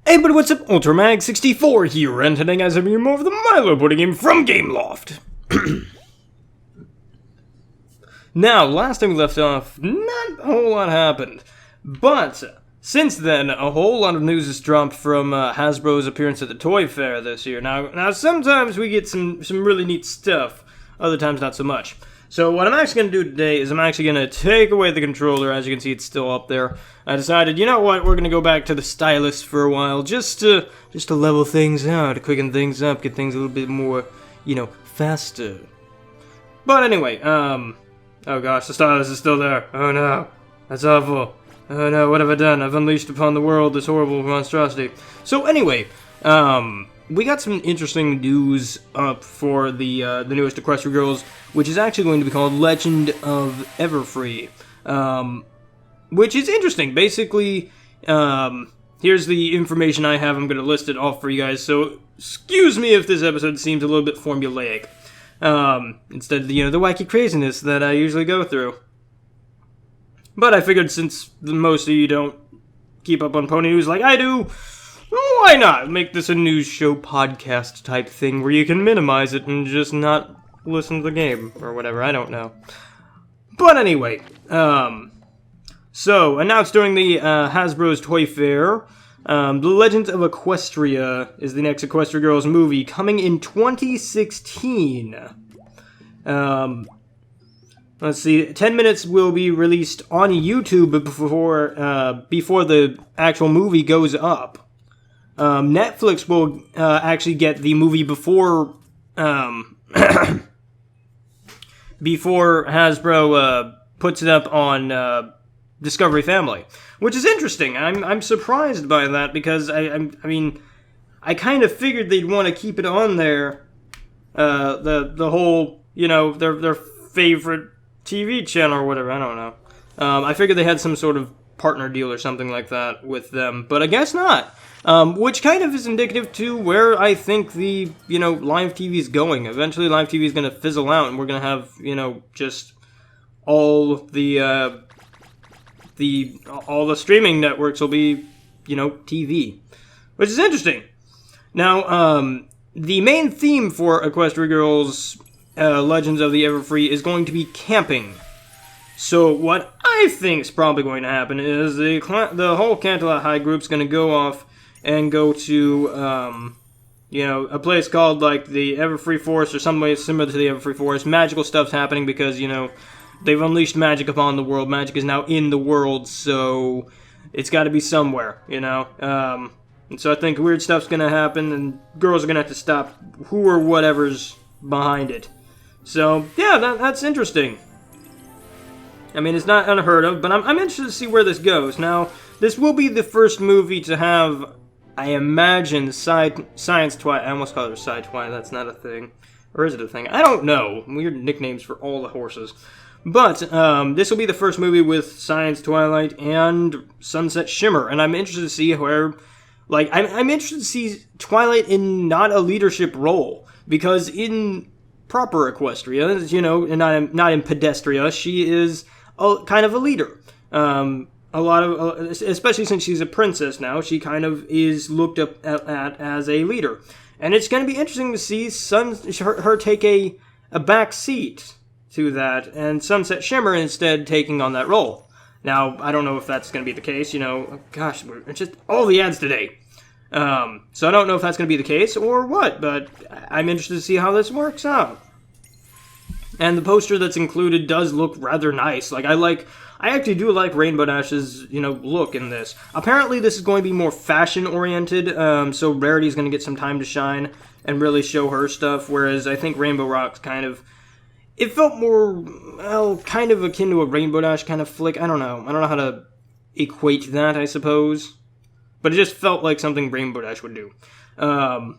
Hey, but what's up? UltraMag64 here, and today guys, I'm reviewing more of the Milo Pudding game from Gameloft. Now, last time we left off, not a whole lot happened, but since then, a whole lot of news has dropped from Hasbro's appearance at the Toy Fair this year. Now sometimes we get some really neat stuff, other times not so much. So what I'm actually going to do today is I'm actually going to take away the controller. As you can see, it's still up there. I decided, you know what, we're going to go back to the stylus for a while, just to level things out, quicken things up, get things a little bit more, faster. But anyway, oh gosh, the stylus is still there. Oh no, that's awful. Oh no, what have I done? I've unleashed upon the world this horrible monstrosity. So anyway, we got some interesting news up for the newest Equestria Girls, which is actually going to be called Legend of Everfree, which is interesting. Basically, here's the information I have. I'm going to list it off for you guys, so excuse me if this episode seems a little bit formulaic, instead of, the wacky craziness that I usually go through. But I figured since most of you don't keep up on pony news like I do, why not make this a news show podcast type thing where you can minimize it and just not listen to the game or whatever, I don't know. But anyway, so announced during the Hasbro's Toy Fair, The Legend of Equestria is the next Equestria Girls movie coming in 2016. Let's see, 10 minutes will be released on YouTube before the actual movie goes up. Netflix will actually get the movie before Hasbro puts it up on Discovery Family, which is interesting. I'm surprised by that because I mean I kind of figured they'd want to keep it on there, the whole their favorite TV channel or whatever. I don't know. I figured they had some sort of partner deal or something like that with them, but I guess not. Which kind of is indicative to where I think the, live TV is going. Eventually live TV is going to fizzle out and we're going to have, just all the streaming networks will be, TV. Which is interesting. Now, the main theme for Equestria Girls Legends of the Everfree is going to be camping. So what I think is probably going to happen is the whole Cantaloupe High group's going to go off and go to, a place called, like, the Everfree Forest or some way similar to the Everfree Forest. Magical stuff's happening because, they've unleashed magic upon the world. Magic is now in the world, so it's got to be somewhere, And so I think weird stuff's going to happen, and girls are going to have to stop who or whatever's behind it. So, yeah, that's interesting. I mean, it's not unheard of, but I'm interested to see where this goes. Now, this will be the first movie to have, I imagine, Science Twilight. I almost called her Side Twilight. That's not a thing. Or is it a thing? I don't know. Weird nicknames for all the horses. But this will be the first movie with Science Twilight and Sunset Shimmer. And I'm interested to see where... Like, I'm interested to see Twilight in not a leadership role. Because in proper Equestria, and not in Pedestria, she is kind of a leader. A lot of, especially since she's a princess now, she kind of is looked up at as a leader. And it's going to be interesting to see her take a back seat to that, and Sunset Shimmer instead taking on that role. Now, I don't know if that's going to be the case, gosh, it's just all the ads today. So I don't know if that's going to be the case or what, but I'm interested to see how this works out. And the poster that's included does look rather nice. I actually do like Rainbow Dash's, look in this. Apparently this is going to be more fashion-oriented, so Rarity's going to get some time to shine and really show her stuff, whereas I think Rainbow Rock's it felt more, kind of akin to a Rainbow Dash kind of flick. I don't know how to equate that, I suppose. But it just felt like something Rainbow Dash would do. Now,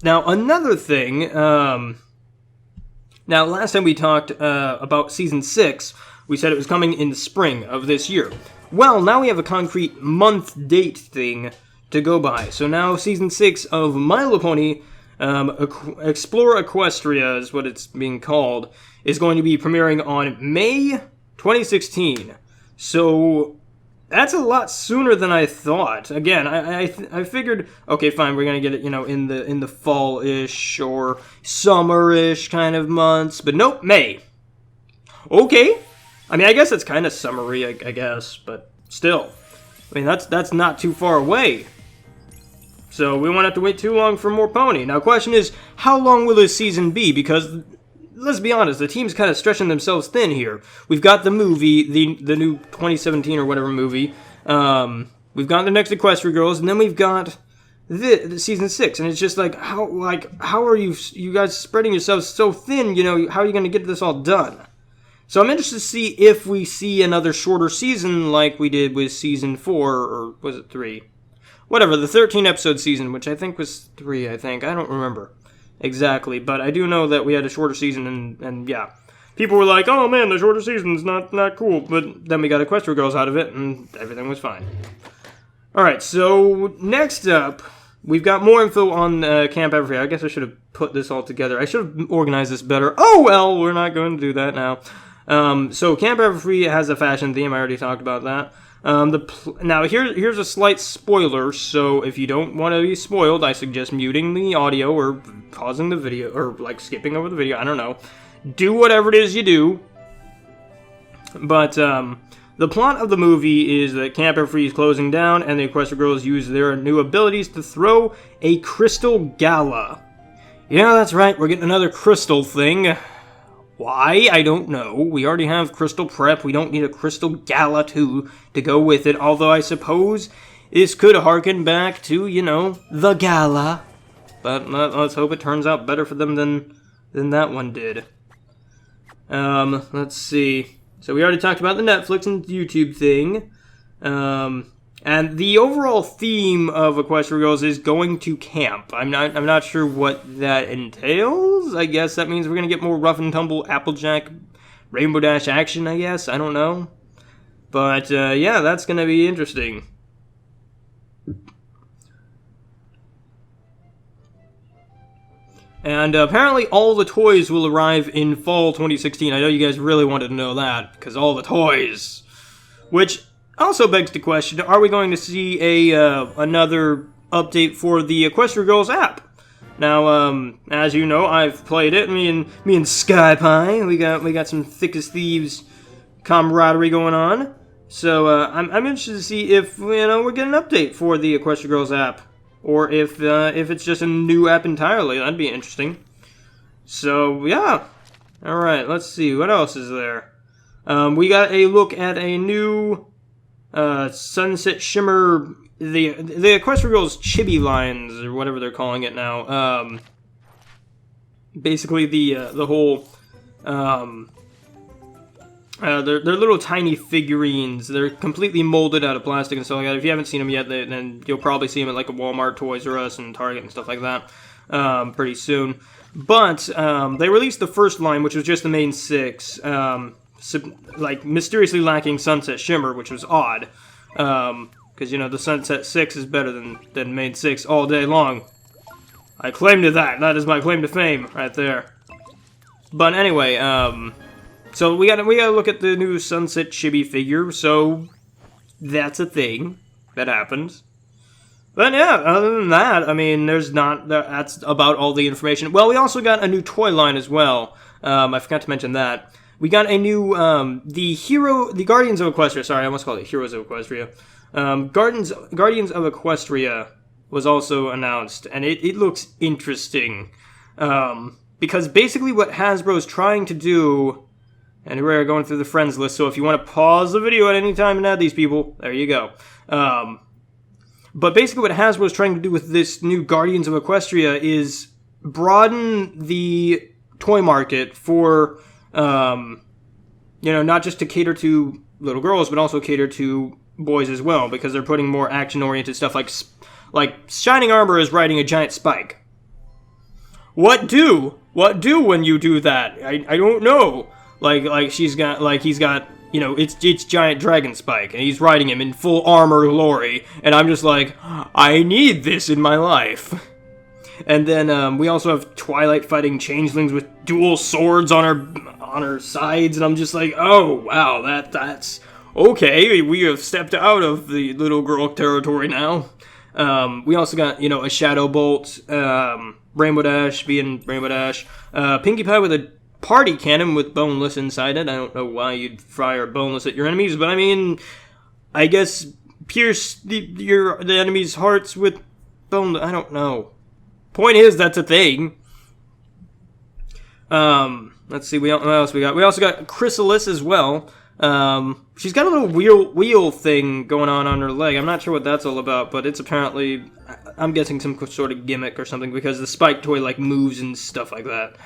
another thing, now, last time we talked about Season 6, we said it was coming in the spring of this year. Well, now we have a concrete month date thing to go by. So now Season 6 of My Little Pony, Explore Equestria is what it's being called, is going to be premiering on May 2016. So That's a lot sooner than I thought. Again, I figured, okay, fine, we're gonna get it, in the fall-ish or summer-ish kind of months, but nope, May. Okay, I mean, I guess it's kind of summery, I guess, but still, I mean, that's not too far away. So we won't have to wait too long for more Pony. Now, question is, how long will this season be? Because let's be honest, the team's kind of stretching themselves thin here. We've got the movie, the new 2017 or whatever movie. We've got the next Equestria Girls, and then we've got the season 6. And it's just like, how are you guys spreading yourselves so thin? How are you going to get this all done? So I'm interested to see if we see another shorter season like we did with season 4, or was it 3? Whatever, the 13-episode season, which I think was 3, I don't remember exactly, but I do know that we had a shorter season, and yeah, people were like, oh man, the shorter season's not cool, but then we got Equestria Girls out of it, and everything was fine. Alright, so next up, we've got more info on Camp Everfree. I guess I should have put this all together. I should have organized this better. Oh well, we're not going to do that now. So Camp Everfree has a fashion theme, I already talked about that. Now, here's a slight spoiler, so if you don't want to be spoiled, I suggest muting the audio or pausing the video, or, skipping over the video, I don't know. Do whatever it is you do. But, the plot of the movie is that Camp Everfree is closing down, and the Equestria Girls use their new abilities to throw a crystal gala. Yeah, that's right, we're getting another crystal thing. Why? I don't know. We already have Crystal Prep. We don't need a Crystal Gala, too, to go with it. Although I suppose this could harken back to, the Gala. But let's hope it turns out better for them than that one did. Let's see. So we already talked about the Netflix and YouTube thing. And the overall theme of Equestria Girls is going to camp. I'm not sure what that entails. I guess that means we're going to get more rough and tumble Applejack Rainbow Dash action, I guess. I don't know. But, yeah, that's going to be interesting. And apparently all the toys will arrive in fall 2016. I know you guys really wanted to know that, because all the toys. Which also begs the question, are we going to see another update for the Equestria Girls app? Now, as you know, I've played it. Me and Sky Pie, we got some thick as thieves camaraderie going on. So I'm interested to see if we're getting an update for the Equestria Girls app, or if it's just a new app entirely. That'd be interesting. So yeah, all right. Let's see what else is there. We got a look at a new Sunset Shimmer, the Equestria Girls chibi lines, or whatever they're calling it now. Basically the whole they're little tiny figurines. They're completely molded out of plastic and stuff like that. If you haven't seen them yet, then you'll probably see them at like a Walmart, Toys R Us, and Target and stuff like that pretty soon. But they released the first line, which was just the main 6. Mysteriously lacking Sunset Shimmer, which was odd, because the Sunset 6 is better than main 6 all day long. I claim to that. That is my claim to fame right there. But anyway, so we gotta look at the new Sunset Chibi figure. So that's a thing that happens. But yeah, other than that, I mean, that's about all the information. Well, we also got a new toy line as well. I forgot to mention that. We got a new, the Guardians of Equestria, sorry, I almost called it Heroes of Equestria. Guardians of Equestria was also announced, and it looks interesting. Because basically what Hasbro's trying to do, and we're going through the friends list, so if you want to pause the video at any time and add these people, there you go. But basically what Hasbro's trying to do with this new Guardians of Equestria is broaden the toy market for, not just to cater to little girls, but also cater to boys as well, because they're putting more action-oriented stuff like Shining Armor is riding a giant spike. What do when you do that? I don't know. He's got, it's giant dragon spike, and he's riding him in full armor glory, and I'm just like, I need this in my life. And then we also have Twilight fighting changelings with dual swords on her sides, and I'm just like, oh wow, that's okay, we have stepped out of the little girl territory now. We also got, a Shadow Bolt, Rainbow Dash being Rainbow Dash, Pinkie Pie with a party cannon with boneless inside it. I don't know why you'd fire boneless at your enemies, but I mean, I guess pierce the enemy's hearts with boneless. I don't know. Point is, that's a thing. Let's see, what else we got? We also got Chrysalis as well. She's got a little wheel thing going on her leg. I'm not sure what that's all about, but it's apparently, I'm guessing some sort of gimmick or something, because the Spike toy, moves and stuff like that.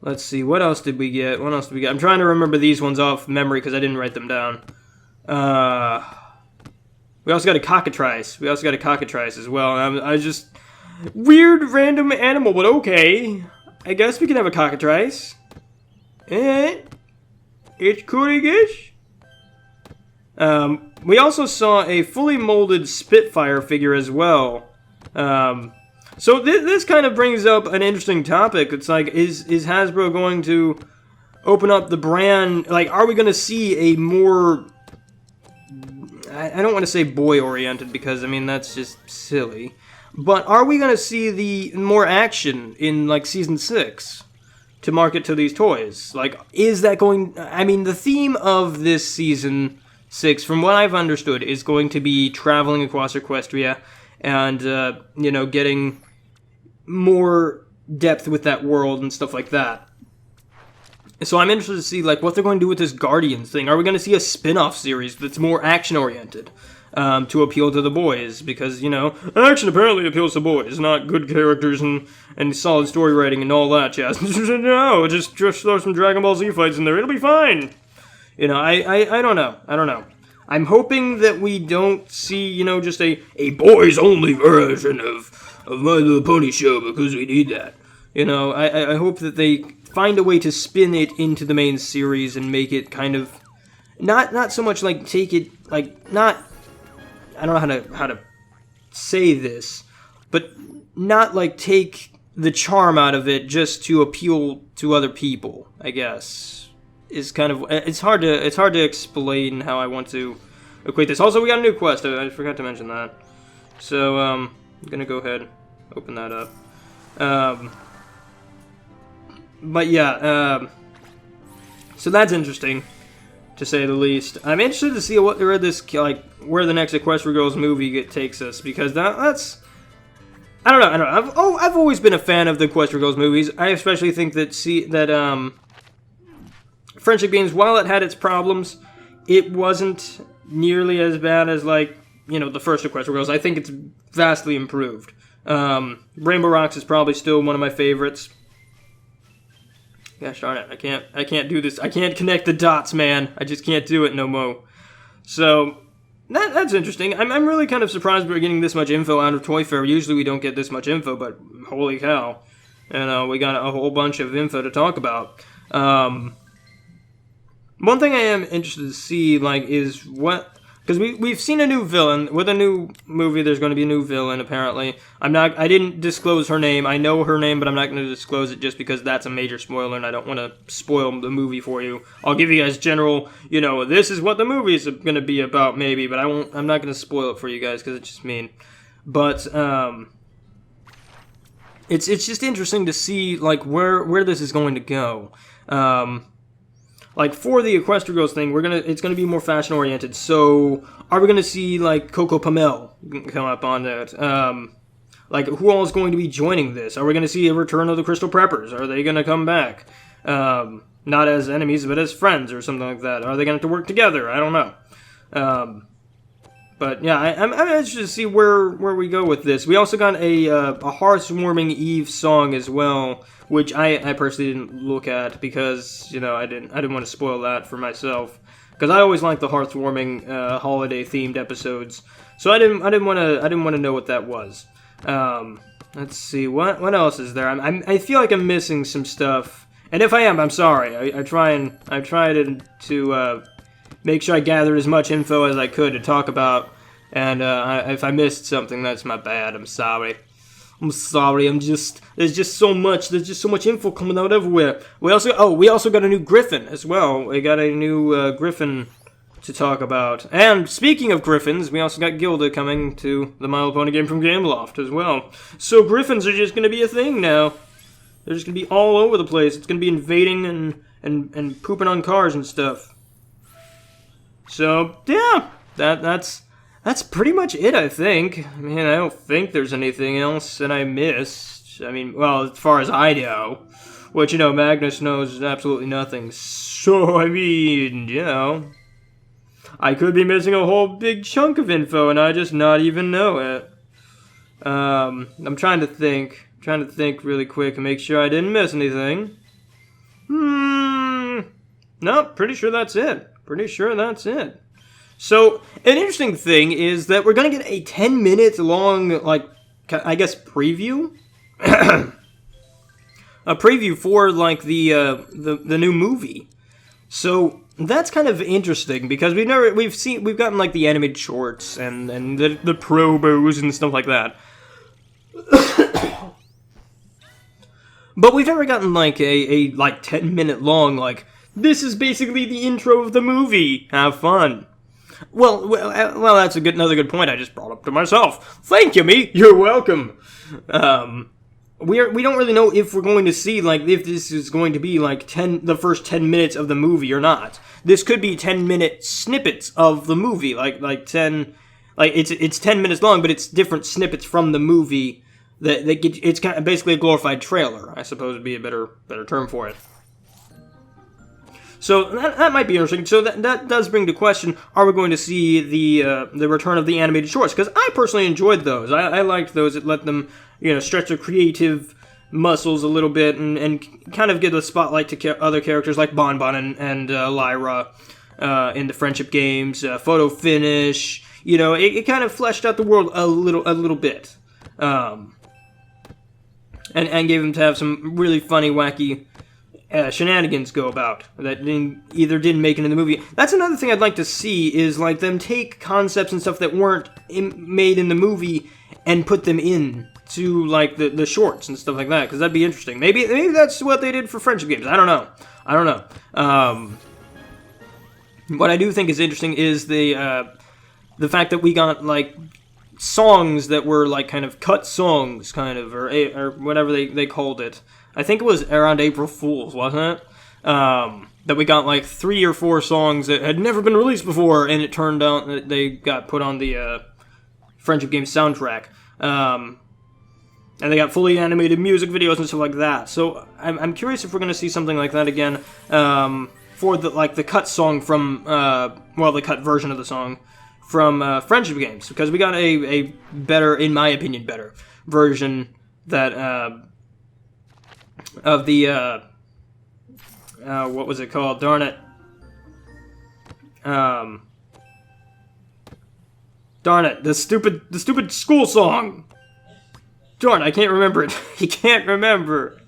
Let's see, what else did we get? I'm trying to remember these ones off memory, because I didn't write them down. We also got a cockatrice. As well. I just... Weird random animal, but okay. I guess we can have a cockatrice. It's coolish. We also saw a fully molded Spitfire figure as well. So this kind of brings up an interesting topic. It's is Hasbro going to open up the brand? Are we going to see a more... I don't want to say boy-oriented, because, I mean, that's just silly. But are we going to see the more action in, Season 6 to market to these toys? Is that going... I mean, the theme of this Season 6, from what I've understood, is going to be traveling across Equestria and, getting more depth with that world and stuff like that. So I'm interested to see, what they're going to do with this Guardians thing. Are we going to see a spin-off series that's more action-oriented? To appeal to the boys, because, action apparently appeals to boys, not good characters and solid story writing and all that jazz. No, just throw some Dragon Ball Z fights in there, it'll be fine. I don't know. I'm hoping that we don't see, just a boys-only version of My Little Pony show, because we need that. I hope that they find a way to spin it into the main series and make it kind of, not so much take it, not... I don't know how to say this, but not take the charm out of it just to appeal to other people, I guess. Is kind of, it's hard to explain how I want to equate this. Also, we got a new quest. I forgot to mention that. So I'm gonna go ahead, open that up. But yeah, so that's interesting, to say the least. I'm interested to see where the next Equestria Girls movie takes us, because that's... I don't know. I've always been a fan of the Equestria Girls movies. I especially think that Friendship Games, while it had its problems, it wasn't nearly as bad as the first Equestria Girls. I think it's vastly improved. Rainbow Rocks is probably still one of my favorites. Gosh darn it, I can't do this. I can't connect the dots, man. I just can't do it no more. So, that's interesting. I'm really kind of surprised we're getting this much info out of Toy Fair. Usually we don't get this much info, but holy cow. We got a whole bunch of info to talk about. One thing I am interested to see, is what... Because we've seen a new villain. With a new movie, there's going to be a new villain, apparently. I didn't disclose her name. I know her name, but I'm not going to disclose it just because that's a major spoiler, and I don't want to spoil the movie for you. I'll give you guys general, this is what the movie is going to be about, maybe, but I'm not going to spoil it for you guys, because it's just mean. But, it's just interesting to see, where this is going to go. For the Equestria Girls thing, it's gonna be more fashion oriented. So, are we gonna see Coco Pamel come up on that? Who all is going to be joining this? Are we gonna see a return of the Crystal Preppers? Are they gonna come back? Not as enemies, but as friends or something like that. Are they gonna have to work together? I don't know. But yeah, I'm interested to see where we go with this. We also got a Hearthwarming Eve song as well, which I personally didn't look at because I didn't want to spoil that for myself, because I always like the Hearthwarming holiday themed episodes. So I didn't want to know what that was. Let's see what else is there. I feel like I'm missing some stuff, and if I am, I'm sorry. I tried to make sure I gathered as much info as I could to talk about, and if I missed something, that's my bad. I'm sorry. I'm sorry, there's just so much info coming out everywhere. We also got a new Griffin as well. We got a new Griffin to talk about. And speaking of Griffins, we also got Gilda coming to the My Little Pony game from Gameloft as well. So Griffins are just gonna be a thing now. They're just gonna be all over the place. It's gonna be invading and pooping on cars and stuff. So yeah, that's pretty much it, I think. I mean, I don't think there's anything else that I missed. I mean, well, as far as I know. Which, Magnus knows absolutely nothing. So, I mean, I could be missing a whole big chunk of info and I just not even know it. I'm trying to think really quick and make sure I didn't miss anything. Nope, pretty sure that's it. So, an interesting thing is that we're going to get a 10-minute long, I guess, preview? A preview for, the new movie. So, that's kind of interesting, because we've gotten, the animated shorts, and the promos and stuff like that. But we've never gotten, a 10-minute long, this is basically the intro of the movie. Have fun. Well, that's another good point I just brought up to myself. Thank you, me. You're welcome. We don't really know if we're going to see, if this is going to be, the first 10 minutes of the movie or not. This could be 10-minute snippets of the movie, it's 10 minutes long, but it's different snippets from the movie it's kind of basically a glorified trailer, I suppose would be a better term for it. So that might be interesting. So that does bring to question: are we going to see the return of the animated shorts? Because I personally enjoyed those. I liked those. It let them stretch their creative muscles a little bit and kind of give a spotlight to other characters like Bonbon and Lyra in the friendship games. Photo finish. It kind of fleshed out the world a little bit, and gave them to have some really funny, wacky shenanigans go about that didn't make it in the movie. That's another thing I'd like to see is them take concepts and stuff that weren't made in the movie and put them in to the shorts and stuff like that, because that'd be interesting. Maybe that's what they did for friendship games. I don't know. What I do think is interesting is the fact that we got songs that were kind of cut songs, or whatever they called it. I think it was around April Fool's, wasn't it? That we got 3 or 4 songs that had never been released before, and it turned out that they got put on the friendship game soundtrack. And they got fully animated music videos and stuff like that. So I'm curious if we're going to see something like that again for the cut song from the cut version of the song from friendship games, because we got a better, in my opinion, better version that of the what was it called? Darn it. Darn it, the stupid school song. Darn, I can't remember it. You can't remember.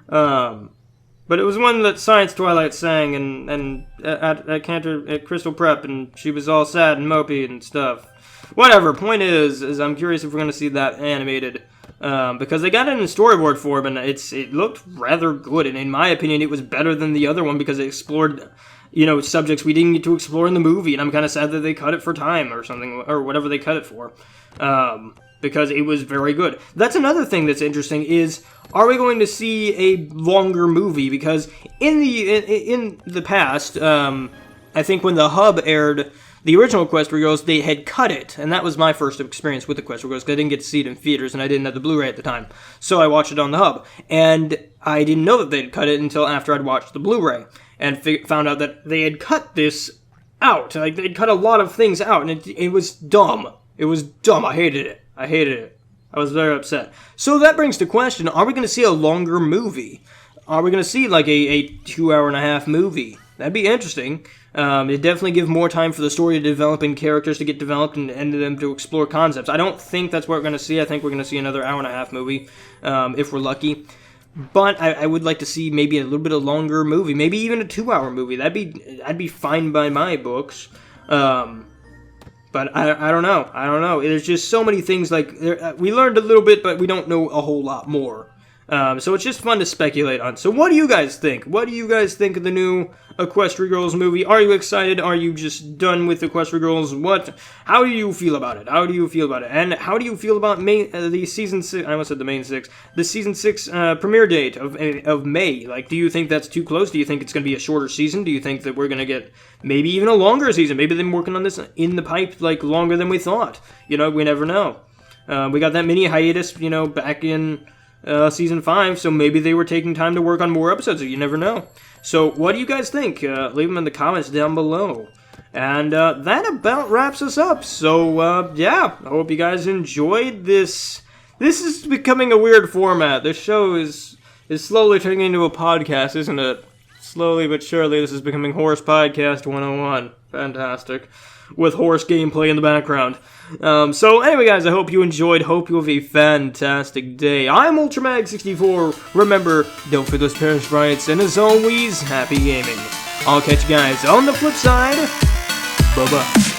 But it was one that Science Twilight sang and at Crystal Prep, and she was all sad and mopey and stuff. Whatever. Point is I'm curious if we're going to see that animated, because they got it in storyboard form, and it looked rather good. And in my opinion, it was better than the other one because it explored, subjects we didn't get to explore in the movie. And I'm kind of sad that they cut it for time or something, or whatever they cut it for. Because it was very good. That's another thing that's interesting is, are we going to see a longer movie? Because in the past, I think when the Hub aired the original Equestria Girls, they had cut it, and that was my first experience with Equestria Girls, because I didn't get to see it in theaters, and I didn't have the Blu-ray at the time. So I watched it on the Hub, and I didn't know that they'd cut it until after I'd watched the Blu-ray, and found out that they had cut this out. They'd cut a lot of things out, and it was dumb. It was dumb. I hated it. I was very upset. So that brings to question, are we going to see a longer movie? Are we going to see a 2.5-hour movie? That'd be interesting. It'd definitely give more time for the story to develop and characters to get developed and them to explore concepts. I don't think that's what we're going to see. I think we're going to see another 1.5-hour movie, if we're lucky. But I would like to see maybe a little bit of longer movie, maybe even a 2-hour movie. I'd be fine by my books. But I don't know. I don't know. There's just so many things, like, we learned a little bit, but we don't know a whole lot more. So it's just fun to speculate on. So what do you guys think? What do you guys think of the new Equestria Girls movie? Are you excited? Are you just done with Equestria Girls? How do you feel about it? How do you feel about it? And how do you feel about the season 6, I almost said the main 6, the season 6 premiere date of May? Like, do you think that's too close? Do you think it's going to be a shorter season? Do you think that we're going to get maybe even a longer season? Maybe they've been working on this in the pipe, like, longer than we thought. You know, we never know. We got that mini hiatus, you know, back in season 5, so maybe they were taking time to work on more episodes, you never know. So what do you guys think? Leave them in the comments down below. And that about wraps us up. So yeah, I hope you guys enjoyed this. This is becoming a weird format. This show is slowly turning into a podcast, isn't it? Slowly but surely, this is becoming Horse Podcast 101. Fantastic. With horse gameplay in the background. So anyway, guys, I hope you enjoyed. Hope you have a fantastic day. I'm Ultramag64. Remember, don't forget those parents' rights. And as always, happy gaming. I'll catch you guys on the flip side. Bye-bye.